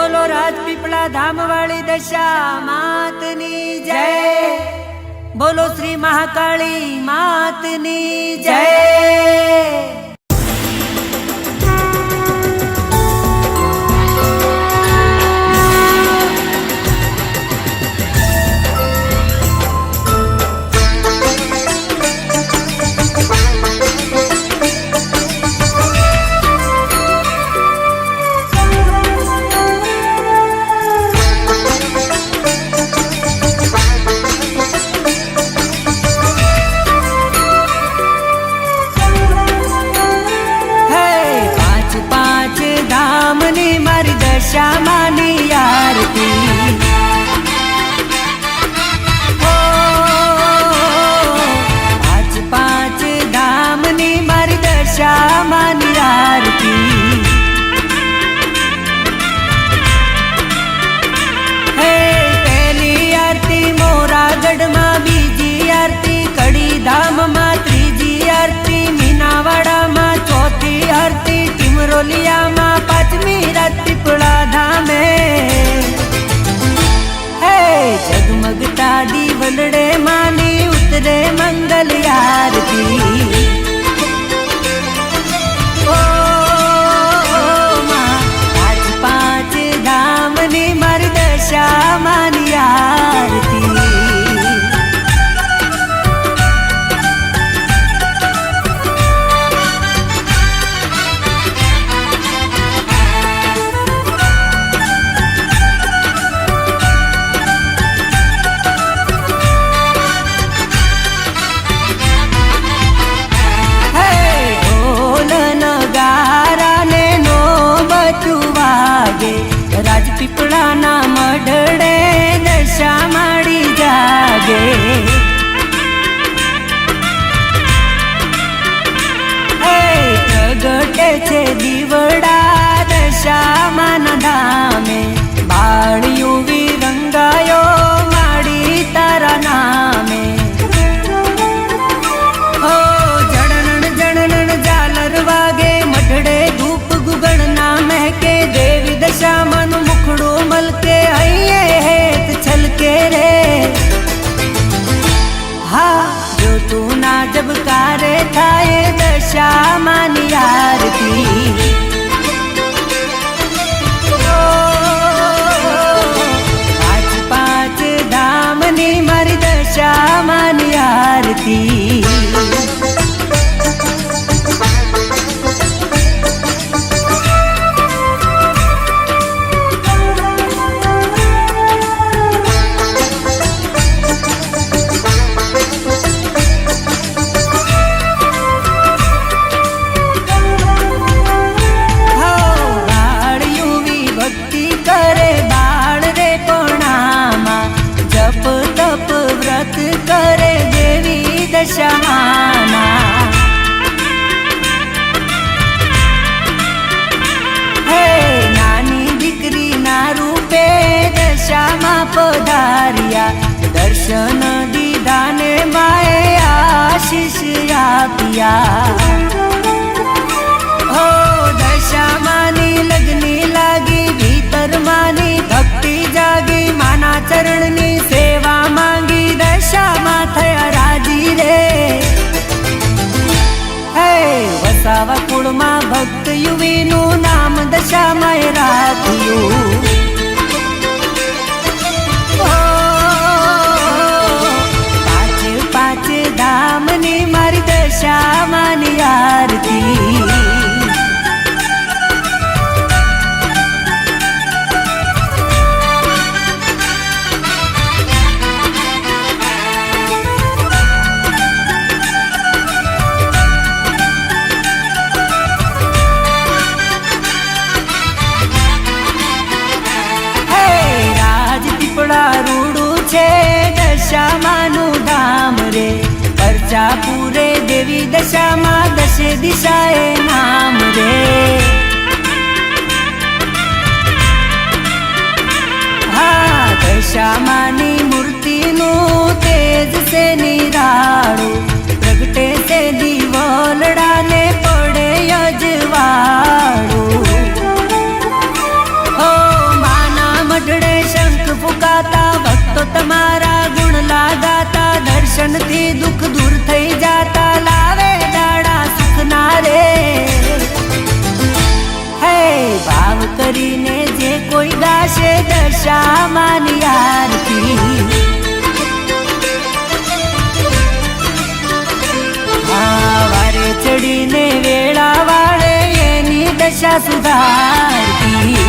बोलो राजपीपला धाम वाली दशा मातनी जय। बोलो श्री महाकाली मातनी जय। श्यामानी आरती हो पांच पांच धामनी मारी श्यामानी आरती हे पहली आरती मोरागढ़ में, बीजी आरती कड़ी धाम में, त्रीजी आरती मीनावाड़ा में, चौथी आरती टिमरोलिया में, पांचवी राजपीपला धामे हे जगमगता दी वलड़े मानी उतरे मंगल आरती ओ मां पांच पांच धामनी मारी दशा मानी आरती। राजपीपला ना मढड़े दशा माड़ी जागे प्रगटे छे दीवड़ा दशा मान धामे बाळियों विरंगायो माड़ी तारा नामे हो जड़न जड़न झालर वागे मढड़े धूप गुगण ना महके देवी दशा मन मुखड़ो मलके आइए हेत छलके रे हा जो तू ना जब कारे थाए दशा मानी आरती पांच पांच धामनी मारी दशा मानी आरती। करे देवी दशा माना हे नानी दीकरी ना रूपे दशा मा पधारिया दर्शन दीदा ने माए आशीष आपिया हो दशा मानी लगनी लागी भीतर मानी भक्ति जागी माना चरणनी सेवा मांगी दशा माथे राजी रे हे वसावा कुळ मां भक्त युवी नु नाम दशा माय राख्यु पांच पांच धामनी मारी दशा मानी आरती। रूडू छे दशा मानु धाम रे परचा पूरे देवी दशा मा दशे दिशाए नाम रे हा दशा मानी मूर्ति नु तेज से निराड़ू प्रगटे से दीवलड़ा ने पड़े यजवाड़ू हो मा દર્શનથી દુઃખ દૂર થઈ જાતા લાવે દાડા સુખના રે હે ભાવ કરીને જે કોઈ ગાશે દશામાની આરતી વારે ચડીને વેળા વાળે એની દશા સુધારતી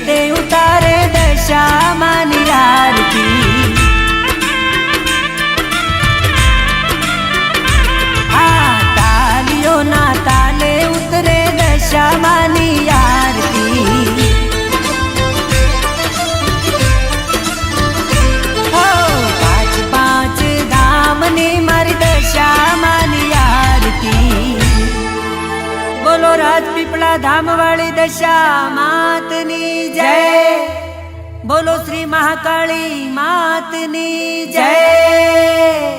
તે ઉતારે દશામાની આરતી તાલીઓના તાલે ઉતરે દશામાની આરતી પાંચ પાંચ ધામની મારી દશામાની આરતી બોલો રાજપીપળા ધામ વાળી દશા માતની જય બોલો શ્રી મહાકાળી માતની જય।